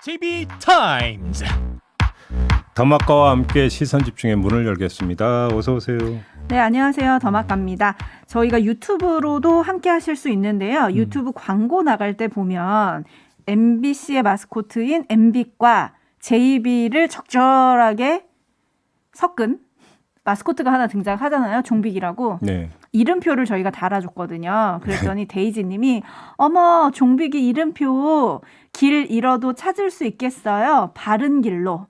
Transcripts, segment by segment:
TV 타임즈. 더마카와 함께 시선집중의 문을 열겠습니다. 어서 오세요. 네, 안녕하세요. 더마카입니다. 저희가 유튜브로도 함께 하실 수 있는데요. 유튜브 광고 나갈 때 보면 MBC의 마스코트인 MB과 JB를 적절하게 섞은 마스코트가 하나 등장하잖아요. 종빅이라고. 네. 이름표를 저희가 달아줬거든요. 그랬더니 데이지님이 어머 종빅이 이름표 길 잃어도 찾을 수 있겠어요. 바른 길로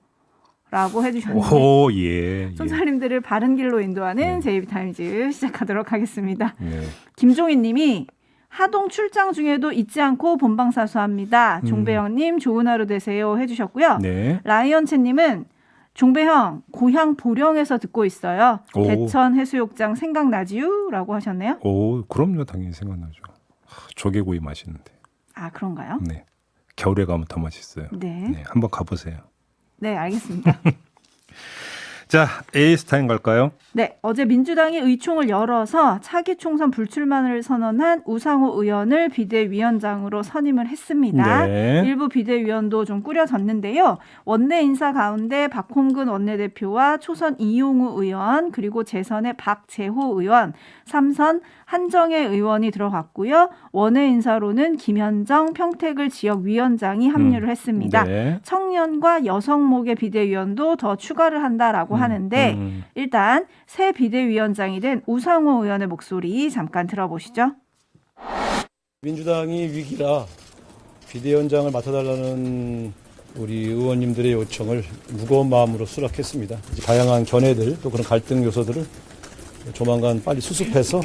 라고 해주셨는데 오, 예. 촌철님들을 바른 길로 인도하는 JB타임즈 시작하도록 하겠습니다. 네. 김종희님이 하동 출장 중에도 잊지 않고 본방사수합니다. 종배형님 좋은 하루 되세요 해주셨고요. 네. 라이언채님은 종배형 고향 보령에서 듣고 있어요. 오. 대천 해수욕장 생각나지요? 라고 하셨네요. 오, 그럼요. 당연히 생각나죠. 조개구이 맛있는데. 아 그런가요? 네. 겨울에 가면 더 맛있어요. 네. 네, 한번 가보세요. 네 알겠습니다. 자, A스타임 갈까요? 네, 어제 민주당이 의총을 열어서 차기 총선 불출마를 선언한 우상호 의원을 비대위원장으로 선임을 했습니다. 네. 일부 비대위원도 좀 꾸려졌는데요. 원내 인사 가운데 박홍근 원내대표와 초선 이용우 의원 그리고 재선의 박재호 의원, 3선 한정혜 의원이 들어갔고요. 원외 인사로는 김현정 평택을 지역위원장이 합류를 했습니다. 네. 청년과 여성목의 비대위원도 더 추가를 한다라고 하는데 일단 새 비대위원장이 된 우상호 의원의 목소리 잠깐 들어보시죠. 민주당이 위기라 비대위원장을 맡아달라는 우리 의원님들의 요청을 무거운 마음으로 수락했습니다. 다양한 견해들 또 그런 갈등 요소들을 조만간 빨리 수습해서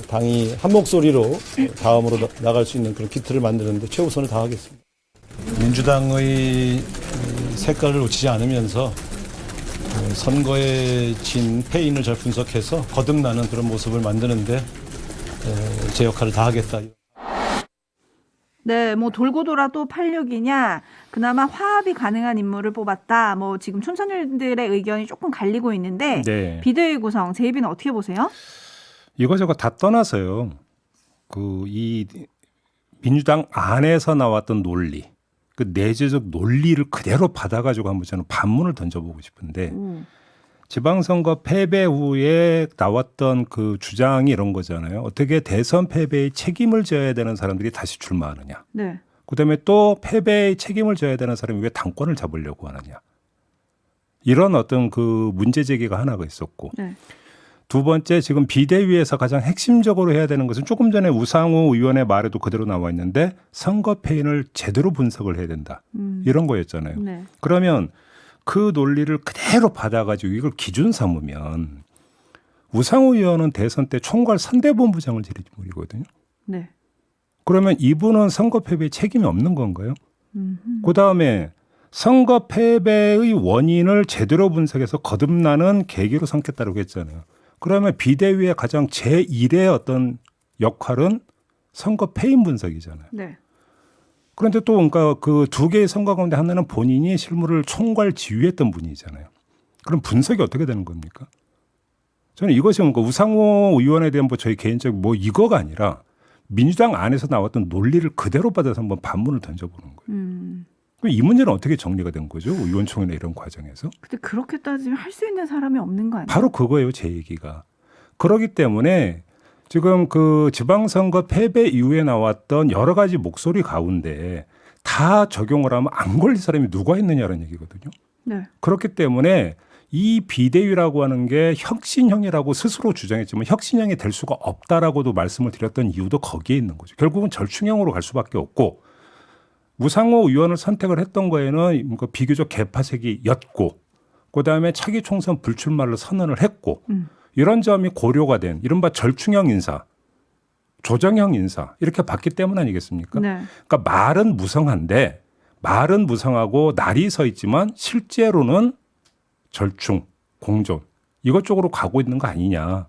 당이 한 목소리로 다음으로 나갈 수 있는 그런 기틀을 만드는 데 최우선을 다하겠습니다. 민주당의 색깔을 놓치지 않으면서 선거에 진 패인을 잘 분석해서 거듭나는 그런 모습을 만드는데 제 역할을 다하겠다. 네, 뭐 돌고 돌아 또 86이냐, 그나마 화합이 가능한 인물을 뽑았다. 뭐 지금 촌철들의 의견이 조금 갈리고 있는데 네. 비대위 구성 제이비는 어떻게 보세요? 이거저거 다 떠나서요. 이 민주당 안에서 나왔던 논리, 그 내재적 논리를 그대로 받아가지고 한번 저는 반문을 던져보고 싶은데 지방선거 패배 후에 나왔던 그 주장이 이런 거잖아요. 어떻게 대선 패배의 책임을 져야 되는 사람들이 다시 출마하느냐. 네. 그다음에 또 패배의 책임을 져야 되는 사람이 왜 당권을 잡으려고 하느냐. 이런 어떤 그 문제 제기가 하나가 있었고. 네. 두 번째 지금 비대위에서 가장 핵심적으로 해야 되는 것은 조금 전에 우상호 의원의 말에도 그대로 나와 있는데 선거 패인을 제대로 분석을 해야 된다. 이런 거였잖아요. 네. 그러면 그 논리를 그대로 받아가지고 이걸 기준 삼으면 우상호 의원은 대선 때 총괄 선대본부장을 지낸 인물이거든요. 네. 그러면 이분은 선거 패배에 책임이 없는 건가요? 그다음에 선거 패배의 원인을 제대로 분석해서 거듭나는 계기로 삼겠다고 했잖아요. 그러면 비대위의 가장 제1의 어떤 역할은 선거 패인 분석이잖아요. 네. 그런데 또 그러니까 그 두 개의 선거 가운데 하나는 본인이 실무를 총괄 지휘했던 분이잖아요. 그럼 분석이 어떻게 되는 겁니까? 저는 이것이 그러니까 우상호 의원에 대한 뭐 저희 개인적 뭐 이거가 아니라 민주당 안에서 나왔던 논리를 그대로 받아서 한번 반문을 던져보는 거예요. 그럼 이 문제는 어떻게 정리가 된 거죠? 의원총회나 이런 과정에서? 근데 그렇게 따지면 할 수 있는 사람이 없는 거 아니에요? 바로 그거예요, 제 얘기가. 그렇기 때문에 지금 그 지방선거 패배 이후에 나왔던 여러 가지 목소리 가운데 다 적용을 하면 안 걸릴 사람이 누가 있느냐는 얘기거든요. 네. 그렇기 때문에 이 비대위라고 하는 게 혁신형이라고 스스로 주장했지만 혁신형이 될 수가 없다라고도 말씀을 드렸던 이유도 거기에 있는 거죠. 결국은 절충형으로 갈 수밖에 없고 우상호 의원을 선택을 했던 거에는 비교적 개파색이었고 그다음에 차기 총선 불출마를 선언을 했고 이런 점이 고려가 된 이른바 절충형 인사, 조정형 인사 이렇게 봤기 때문 아니겠습니까? 네. 그러니까 말은 무성한데 말은 무성하고 날이 서 있지만 실제로는 절충, 공존 이것 쪽으로 가고 있는 거 아니냐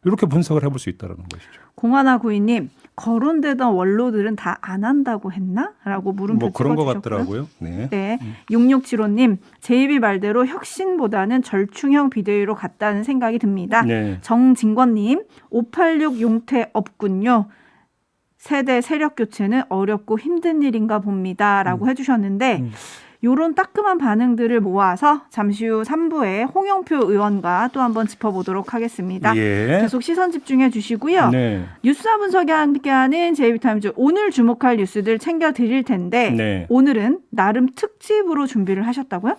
이렇게 분석을 해볼 수 있다는 것이죠. 공하나 구이님 거론되던 원로들은 다 안 한다고 했나? 라고 물음표 뭐 그런 것 찍어주셨고요. 같더라고요. 네. 네, 6675님 제이비 말대로 혁신보다는 절충형 비대위로 갔다는 생각이 듭니다. 네. 정진권님 586 용태 없군요. 세대 세력 교체는 어렵고 힘든 일인가 봅니다라고 해주셨는데 요런 따끔한 반응들을 모아서 잠시 후 3부에 홍영표 의원과 또 한번 짚어보도록 하겠습니다. 예. 계속 시선 집중해 주시고요. 네. 뉴스와 분석이 함께하는 제이비타임즈 오늘 주목할 뉴스들 챙겨드릴 텐데 네. 오늘은 나름 특집으로 준비를 하셨다고요?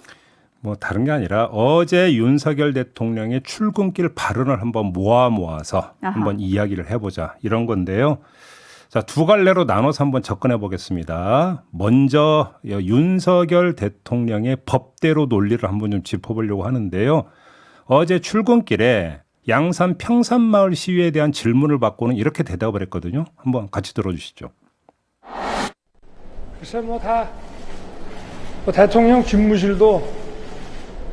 뭐 다른 게 아니라 어제 윤석열 대통령의 출근길 발언을 한번 모아서 아하. 한번 이야기를 해보자 이런 건데요. 자, 두 갈래로 나눠서 한번 접근해 보겠습니다. 먼저 윤석열 대통령의 법대로 논리를 한번 좀 짚어보려고 하는데요. 어제 출근길에 양산 평산마을 시위에 대한 질문을 받고는 이렇게 대답을 했거든요. 한번 같이 들어주시죠. 글쎄 대통령 집무실도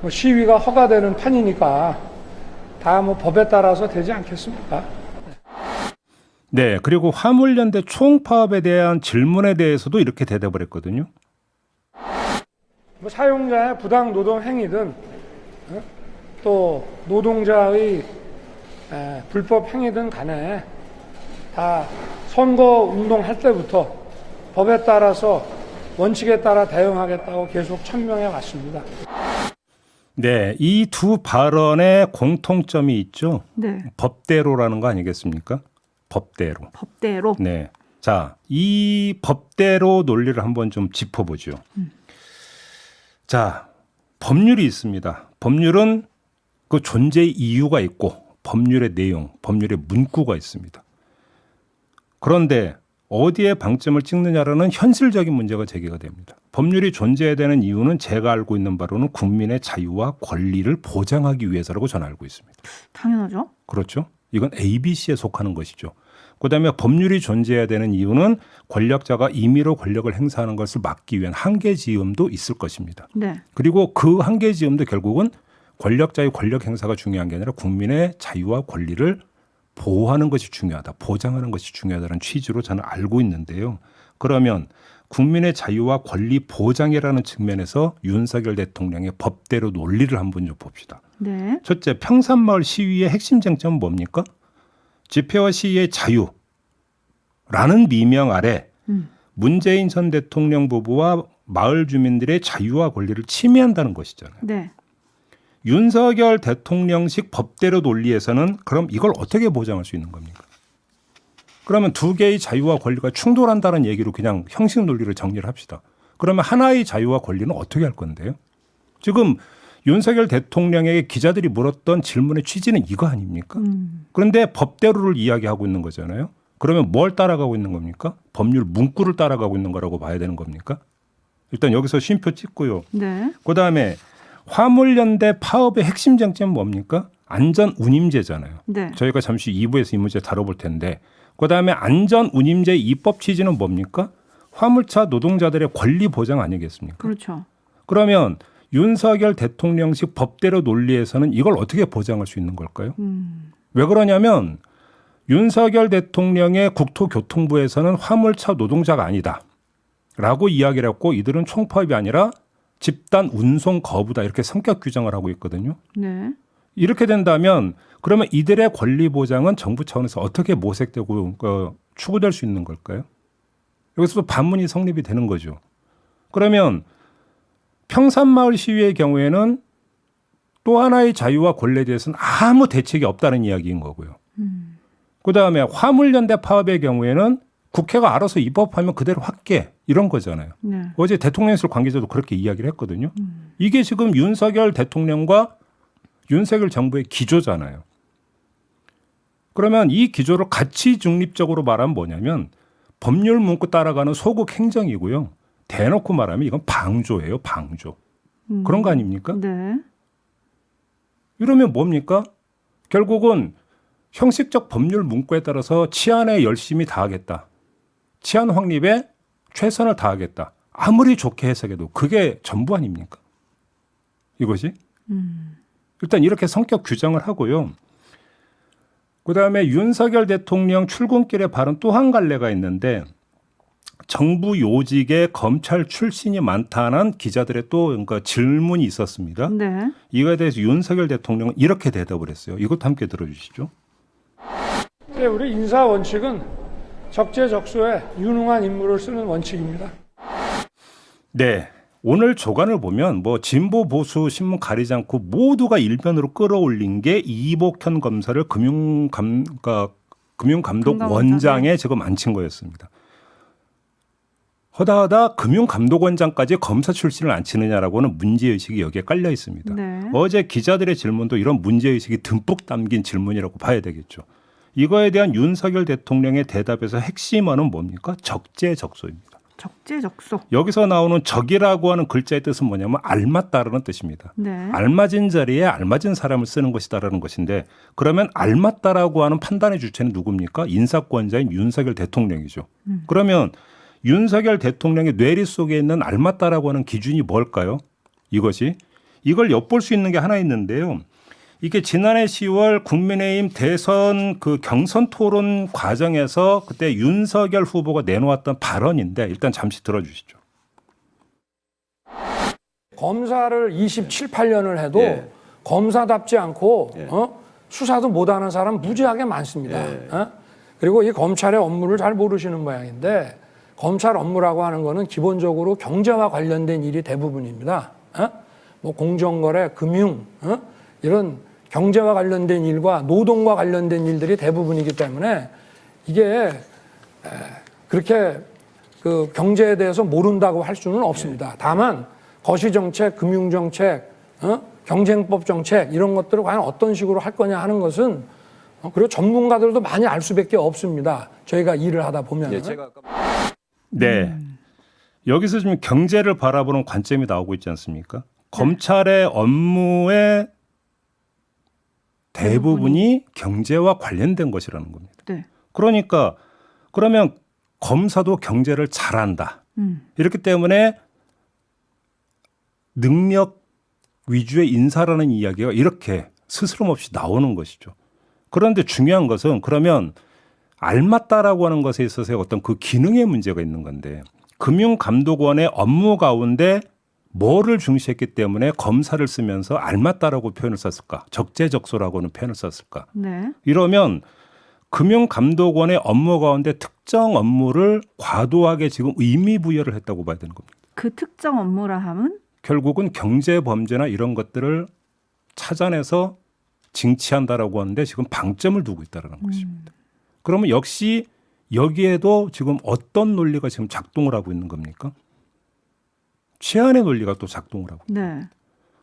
시위가 허가되는 판이니까 다 법에 따라서 되지 않겠습니까? 네, 그리고 화물연대 총파업에 대한 질문에 대해서도 이렇게 대답을 했거든요. 사용자의 부당 노동 행위든 또 노동자의 불법 행위든 간에 다 선거 운동할 때부터 법에 따라서 원칙에 따라 대응하겠다고 계속 천명해 왔습니다. 네, 이 두 발언에 공통점이 있죠. 네. 법대로라는 거 아니겠습니까? 법대로. 법대로. 네. 자, 이 법대로 논리를 한번 좀 짚어보죠. 자, 법률이 있습니다. 법률은 그 존재의 이유가 있고 법률의 내용, 법률의 문구가 있습니다. 그런데 어디에 방점을 찍느냐라는 현실적인 문제가 제기가 됩니다. 법률이 존재해야 되는 이유는 제가 알고 있는 바로는 국민의 자유와 권리를 보장하기 위해서라고 저는 알고 있습니다. 당연하죠. 그렇죠. 이건 ABC에 속하는 것이죠. 그다음에 법률이 존재해야 되는 이유는 권력자가 임의로 권력을 행사하는 것을 막기 위한 한계지음도 있을 것입니다. 네. 그리고 그 한계지음도 결국은 권력자의 권력 행사가 중요한 게 아니라 국민의 자유와 권리를 보호하는 것이 중요하다, 보장하는 것이 중요하다는 취지로 저는 알고 있는데요. 그러면 국민의 자유와 권리 보장이라는 측면에서 윤석열 대통령의 법대로 논리를 한번 좀 봅시다. 네. 첫째, 평산마을 시위의 핵심 쟁점은 뭡니까? 집회와 시위의 자유라는 미명 아래 문재인 전 대통령 부부와 마을 주민들의 자유와 권리를 침해한다는 것이잖아요. 네. 윤석열 대통령식 법대로 논리에서는 그럼 이걸 어떻게 보장할 수 있는 겁니까? 그러면 두 개의 자유와 권리가 충돌한다는 얘기로 그냥 형식 논리를 정리를 합시다. 그러면 하나의 자유와 권리는 어떻게 할 건데요? 지금 윤석열 대통령에게 기자들이 물었던 질문의 취지는 이거 아닙니까? 그런데 법대로를 이야기하고 있는 거잖아요. 그러면 뭘 따라가고 있는 겁니까? 법률 문구를 따라가고 있는 거라고 봐야 되는 겁니까? 일단 여기서 쉼표 찍고요. 네. 그다음에 화물연대 파업의 핵심 쟁점은 뭡니까? 안전운임제잖아요. 네. 저희가 잠시 2부에서 이 문제 다뤄볼 텐데 그다음에 안전운임제 입법 취지는 뭡니까? 화물차 노동자들의 권리 보장 아니겠습니까? 그렇죠. 그러면 윤석열 대통령식 법대로 논리에서는 이걸 어떻게 보장할 수 있는 걸까요? 왜 그러냐면 윤석열 대통령의 국토교통부에서는 화물차 노동자가 아니다 라고 이야기를 했고 이들은 총파업이 아니라 집단 운송 거부다 이렇게 성격 규정을 하고 있거든요. 네. 이렇게 된다면 그러면 이들의 권리 보장은 정부 차원에서 어떻게 모색되고 추구될 수 있는 걸까요? 여기서도 반문이 성립이 되는 거죠. 그러면 평산마을 시위의 경우에는 또 하나의 자유와 권리에 대해서는 아무 대책이 없다는 이야기인 거고요. 그다음에 화물연대 파업의 경우에는 국회가 알아서 입법하면 그대로 할게 이런 거잖아요. 네. 어제 대통령실 관계자도 그렇게 이야기를 했거든요. 이게 지금 윤석열 대통령과 윤석열 정부의 기조잖아요. 그러면 이 기조를 가치 중립적으로 말하면 뭐냐면 법률 문구 따라가는 소극 행정이고요. 대놓고 말하면 이건 방조예요. 방조. 그런 거 아닙니까? 네. 이러면 뭡니까? 결국은 형식적 법률 문구에 따라서 치안에 열심히 다하겠다. 치안 확립에 최선을 다하겠다. 아무리 좋게 해석해도 그게 전부 아닙니까? 이것이? 일단 이렇게 성격 규정을 하고요. 그다음에 윤석열 대통령 출근길에 발언 또 한 갈래가 있는데 정부 요직에 검찰 출신이 많다는 기자들의 또 그러니까 질문이 있었습니다. 네. 이거에 대해서 윤석열 대통령은 이렇게 대답을 했어요. 이것도 함께 들어주시죠. 우리 인사 원칙은 적재적소에 유능한 인물을 쓰는 원칙입니다. 네. 오늘 조간을 보면 뭐 진보 보수 신문 가리지 않고 모두가 일면으로 끌어올린 게 이복현 검사를 금융감독원장에 지금 앉힌 거였습니다. 허다하다 금융감독원장까지 검사 출신을 앉히느냐라고는 문제의식이 여기에 깔려 있습니다. 네. 어제 기자들의 질문도 이런 문제의식이 듬뿍 담긴 질문이라고 봐야 되겠죠. 이거에 대한 윤석열 대통령의 대답에서 핵심어는 뭡니까? 적재적소입니다. 적재적소. 여기서 나오는 적이라고 하는 글자의 뜻은 뭐냐면 알맞다라는 뜻입니다. 네. 알맞은 자리에 알맞은 사람을 쓰는 것이다라는 것인데 그러면 알맞다라고 하는 판단의 주체는 누굽니까? 인사권자인 윤석열 대통령이죠. 그러면 윤석열 대통령의 뇌리 속에 있는 알맞다라고 하는 기준이 뭘까요? 이걸 엿볼 수 있는 게 하나 있는데요. 이게 지난해 10월 국민의힘 대선 그 경선 토론 과정에서 그때 윤석열 후보가 내놓았던 발언인데 일단 잠시 들어주시죠. 검사를 27, 8년을 해도 검사답지 않고 수사도 못하는 사람 무지하게 많습니다. 그리고 이 검찰의 업무를 잘 모르시는 모양인데 검찰 업무라고 하는 거는 기본적으로 경제와 관련된 일이 대부분입니다. 뭐 공정거래, 금융 이런 경제와 관련된 일과 노동과 관련된 일들이 대부분이기 때문에 이게 그렇게 그 경제에 대해서 모른다고 할 수는 없습니다. 다만 거시정책, 금융정책, 경쟁법 정책 이런 것들을 과연 어떤 식으로 할 거냐 하는 것은 그리고 전문가들도 많이 알 수밖에 없습니다. 저희가 일을 하다 보면. 네. 여기서 지금 경제를 바라보는 관점이 나오고 있지 않습니까? 검찰의 업무의 대부분이 경제와 관련된 것이라는 겁니다. 네. 그러니까 그러면 검사도 경제를 잘한다. 이렇기 때문에 능력 위주의 인사라는 이야기가 이렇게 스스럼 없이 나오는 것이죠. 그런데 중요한 것은 그러면 알맞다라고 하는 것에 있어서의 어떤 그 기능의 문제가 있는 건데 금융감독원의 업무 가운데 뭐를 중시했기 때문에 검사를 쓰면서 알맞다라고 표현을 썼을까? 적재적소라고는 표현을 썼을까? 네. 이러면 금융감독원의 업무 가운데 특정 업무를 과도하게 지금 의미 부여를 했다고 봐야 되는 겁니다. 그 특정 업무라 함은? 결국은 경제범죄나 이런 것들을 찾아내서 징치한다라고 하는데 지금 방점을 두고 있다는 것입니다. 그러면 역시 여기에도 지금 어떤 논리가 지금 작동을 하고 있는 겁니까? 최한의 논리가 또 작동을 하고 있습니다. 네.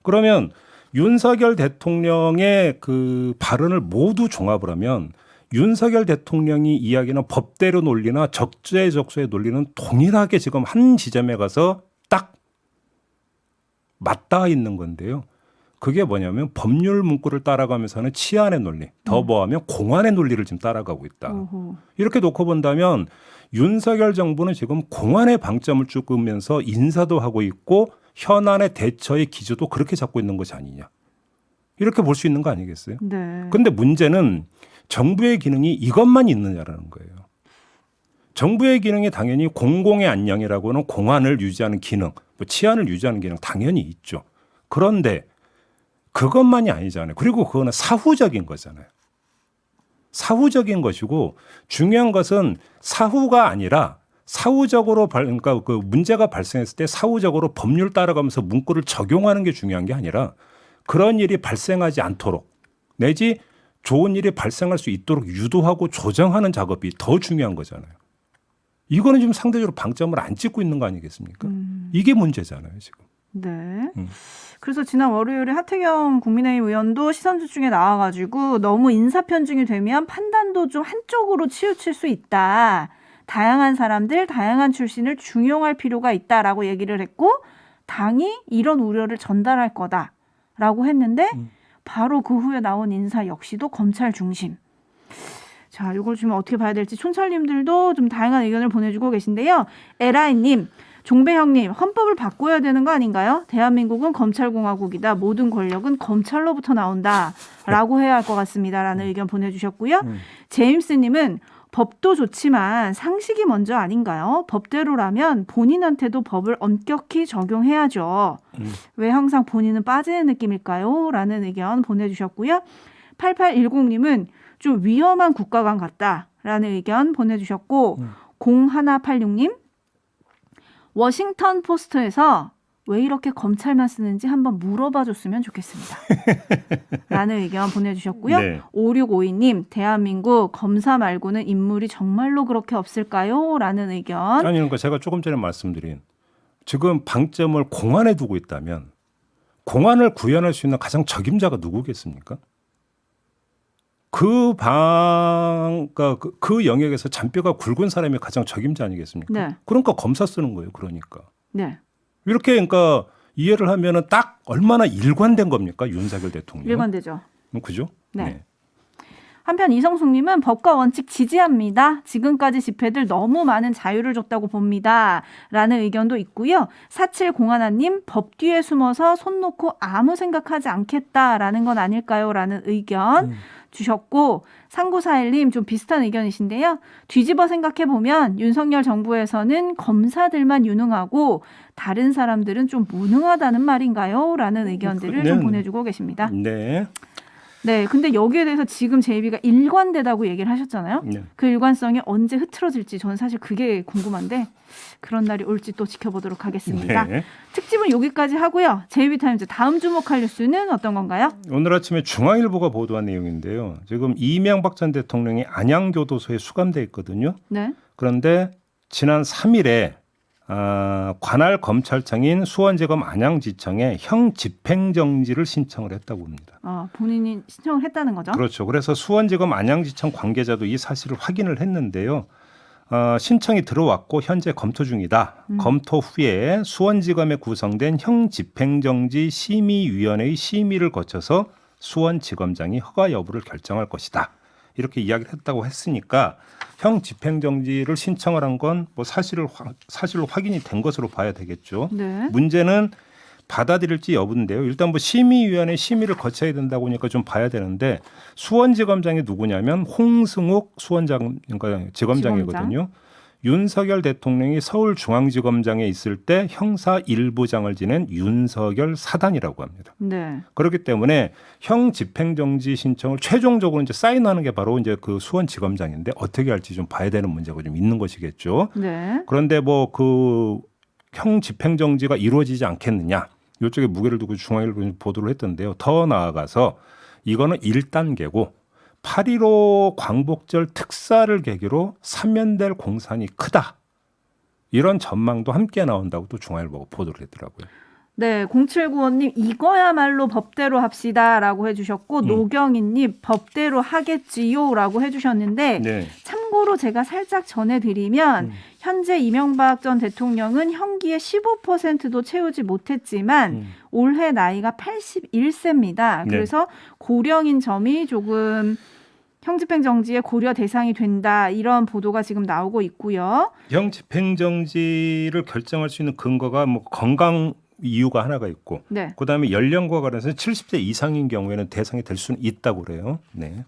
그러면 윤석열 대통령의 그 발언을 모두 종합을 하면 윤석열 대통령이 이야기하는 법대로 논리나 적재적소의 논리는 동일하게 지금 한 지점에 가서 딱 맞닿아 있는 건데요. 그게 뭐냐면 법률 문구를 따라가면서는 치안의 논리, 더 뭐하면 공안의 논리를 지금 따라가고 있다. 이렇게 놓고 본다면 윤석열 정부는 지금 공안의 방점을 찍으면서 인사도 하고 있고 현안의 대처의 기조도 그렇게 잡고 있는 것이 아니냐. 이렇게 볼 수 있는 거 아니겠어요? 네. 그런데 문제는 정부의 기능이 이것만 있느냐라는 거예요. 정부의 기능이 당연히 공공의 안녕이라고 하는 공안을 유지하는 기능, 뭐 치안을 유지하는 기능 당연히 있죠. 그런데 그것만이 아니잖아요. 그리고 그거는 사후적인 거잖아요. 사후적인 것이고 중요한 것은 사후가 아니라 사후적으로 그러니까 그 문제가 발생했을 때 사후적으로 법률 따라가면서 문구를 적용하는 게 중요한 게 아니라 그런 일이 발생하지 않도록 내지 좋은 일이 발생할 수 있도록 유도하고 조정하는 작업이 더 중요한 거잖아요. 이거는 지금 상대적으로 방점을 안 찍고 있는 거 아니겠습니까? 이게 문제잖아요, 지금. 네. 그래서 지난 월요일에 하태경 국민의힘 의원도 시선집중에 나와가지고 너무 인사 편중이 되면 판단도 좀 한쪽으로 치우칠 수 있다. 다양한 사람들, 다양한 출신을 중용할 필요가 있다라고 얘기를 했고 당이 이런 우려를 전달할 거다라고 했는데 바로 그 후에 나온 인사 역시도 검찰 중심. 자, 이걸 지금 어떻게 봐야 될지 촌철님들도 좀 다양한 의견을 보내주고 계신데요. 에라이님, 종배형님, 헌법을 바꿔야 되는 거 아닌가요? 대한민국은 검찰공화국이다. 모든 권력은 검찰로부터 나온다라고 해야 할 것 같습니다라는 의견 보내주셨고요. 제임스님은 법도 좋지만 상식이 먼저 아닌가요? 법대로라면 본인한테도 법을 엄격히 적용해야죠. 왜 항상 본인은 빠지는 느낌일까요? 라는 의견 보내주셨고요. 8810님은 좀 위험한 국가관 같다. 라는 의견 보내주셨고 0186님 워싱턴 포스트에서 왜 이렇게 검찰만 쓰는지 한번 물어봐 줬으면 좋겠습니다. 라는 의견 보내주셨고요. 네. 5652님 대한민국 검사 말고는 인물이 정말로 그렇게 없을까요? 라는 의견. 아니 그러니까 제가 조금 전에 말씀드린 지금 방점을 공안에 두고 있다면 공안을 구현할 수 있는 가장 적임자가 누구겠습니까? 그러니까 그 영역에서 잔뼈가 굵은 사람이 가장 적임자 아니겠습니까? 네. 그러니까 검사 쓰는 거예요. 그러니까 네. 이렇게 그러니까 이해를 하면은 딱 얼마나 일관된 겁니까 윤석열 대통령? 일관되죠. 그죠? 네. 한편 이성숙님은 법과 원칙 지지합니다. 지금까지 집회들 너무 많은 자유를 줬다고 봅니다. 라는 의견도 있고요. 4701님 법 뒤에 숨어서 손 놓고 아무 생각하지 않겠다라는 건 아닐까요? 라는 의견 주셨고 3941님 좀 비슷한 의견이신데요. 뒤집어 생각해보면 윤석열 정부에서는 검사들만 유능하고 다른 사람들은 좀 무능하다는 말인가요? 라는 의견들을 좀 보내주고 계십니다. 네. 네, 근데 여기에 대해서 지금 제이비가 일관되다고 얘기를 하셨잖아요. 네. 그 일관성이 언제 흐트러질지 저는 사실 그게 궁금한데 그런 날이 올지 또 지켜보도록 하겠습니다. 네. 특집은 여기까지 하고요. 제이비 타임즈 다음 주목할 뉴스는 어떤 건가요? 오늘 아침에 중앙일보가 보도한 내용인데요. 지금 이명박 전 대통령이 안양교도소에 수감돼 있거든요. 네. 그런데 지난 3일에 관할 검찰청인 수원지검 안양지청에 형 집행정지를 신청을 했다고 합니다. 본인이 신청을 했다는 거죠? 그렇죠. 그래서 수원지검 안양지청 관계자도 이 사실을 확인을 했는데요. 신청이 들어왔고 현재 검토 중이다. 검토 후에 수원지검에 구성된 형 집행정지 심의위원회의 심의를 거쳐서 수원지검장이 허가 여부를 결정할 것이다. 이렇게 이야기를 했다고 했으니까 형 집행정지를 신청을 한 건 뭐 사실로 확인이 된 것으로 봐야 되겠죠. 네. 문제는 받아들일지 여부인데요. 일단 뭐 심의위원회 심의를 거쳐야 된다고 하니까 좀 봐야 되는데 수원지검장이 누구냐면 홍승욱 지검장이거든요. 윤석열 대통령이 서울중앙지검장에 있을 때 형사 1부장을 지낸 윤석열 사단이라고 합니다. 네. 그렇기 때문에 형 집행정지 신청을 최종적으로 이제 사인하는 게 바로 이제 그 수원지검장인데 어떻게 할지 좀 봐야 되는 문제가 좀 있는 것이겠죠. 네. 그런데 뭐 그 형 집행정지가 이루어지지 않겠느냐. 이쪽에 무게를 두고 중앙일보 보도를 했던데요. 더 나아가서 이거는 1단계고 8.15 광복절 특사를 계기로 사면될 공산이 크다. 이런 전망도 함께 나온다고 또 중앙일보가 보도를 했더라고요. 네, 0795님 이거야말로 법대로 합시다라고 해주셨고 노경희님 법대로 하겠지요라고 해주셨는데 네. 참고로 제가 살짝 전해드리면 현재 이명박 전 대통령은 형기의 15%도 채우지 못했지만 올해 나이가 81세입니다. 그래서 고령인 점이 조금 형집행정지의 고려 대상이 된다. 이런 보도가 지금 나오고 있고요. 형집행정지를 결정할 수 있는 근거가 뭐 건강 이유가 하나가 있고 네. 그다음에 연령과 관련해서 70세 이상인 경우에는 대상이 될 수는 있다고 그래요. 네.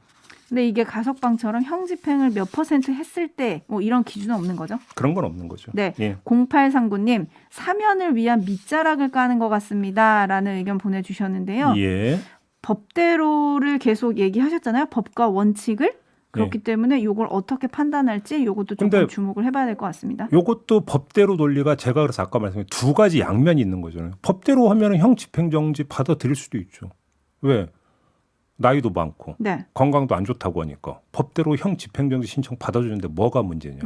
근데 이게 가석방처럼 형집행을 몇 % 했을 때 뭐 이런 기준은 없는 거죠? 그런 건 없는 거죠. 네. 예. 0839님 사면을 위한 밑자락을 까는 것 같습니다. 라는 의견 보내주셨는데요. 예. 법대로를 계속 얘기하셨잖아요. 법과 원칙을. 그렇기 때문에 이걸 어떻게 판단할지 이것도 조금 주목을 해봐야 될 것 같습니다. 이것도 법대로 논리가 제가 그래서 아까 말씀드린 두 가지 양면이 있는 거잖아요. 법대로 하면 형 집행정지 받아들일 수도 있죠. 왜? 나이도 많고 네. 건강도 안 좋다고 하니까 법대로 형 집행정지 신청 받아주는데 뭐가 문제냐.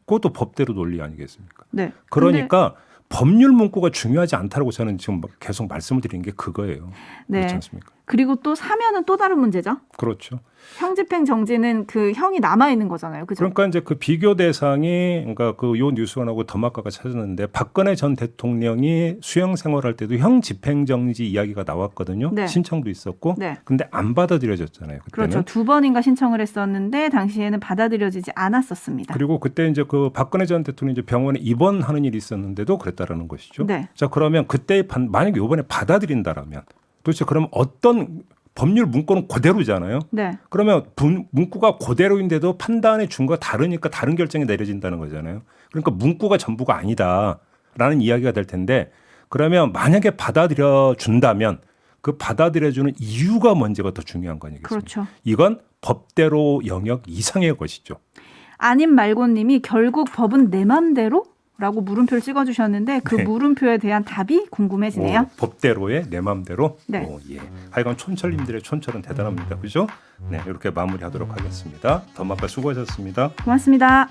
그것도 법대로 논리 아니겠습니까? 네. 그러니까 법률 문구가 중요하지 않다고 저는 지금 계속 말씀을 드리는 게 그거예요. 네. 그렇지 않습니까? 그리고 또 사면은 또 다른 문제죠. 그렇죠. 형집행 정지는 그 형이 남아 있는 거잖아요. 그죠? 그러니까 이제 그 비교 대상이 그러니까 그 요 뉴스가 나오고 더마카가 찾았는데 박근혜 전 대통령이 수영 생활할 때도 형 집행정지 이야기가 나왔거든요. 네. 신청도 있었고. 네. 근데 안 받아들여졌잖아요. 그때는. 그렇죠. 2번인가 신청을 했었는데 당시에는 받아들여지지 않았었습니다. 그리고 그때 이제 그 박근혜 전 대통령이 이제 병원에 입원하는 일이 있었는데도 그랬다라는 것이죠. 네. 자, 그러면 그때 만약에 이번에 받아들인다라면 도대체 그러면 어떤 법률 문구는 그대로잖아요. 네. 그러면 문구가 그대로인데도 판단의 준거가 다르니까 다른 결정이 내려진다는 거잖아요. 그러니까 문구가 전부가 아니다라는 이야기가 될 텐데 그러면 만약에 받아들여 준다면 그 받아들여주는 이유가 뭔지가 더 중요한 거 아니겠습니까? 그렇죠. 이건 법대로 영역 이상의 것이죠. 아님 말고님이 결국 법은 내 맘대로? 라고 물음표를 찍어주셨는데 그 네. 물음표에 대한 답이 궁금해지네요. 법대로의 내 마음대로. 네. 예. 하여간 촌철님들의 촌철은 대단합니다. 그죠? 네, 이렇게 마무리하도록 하겠습니다. 더마카 수고하셨습니다. 고맙습니다.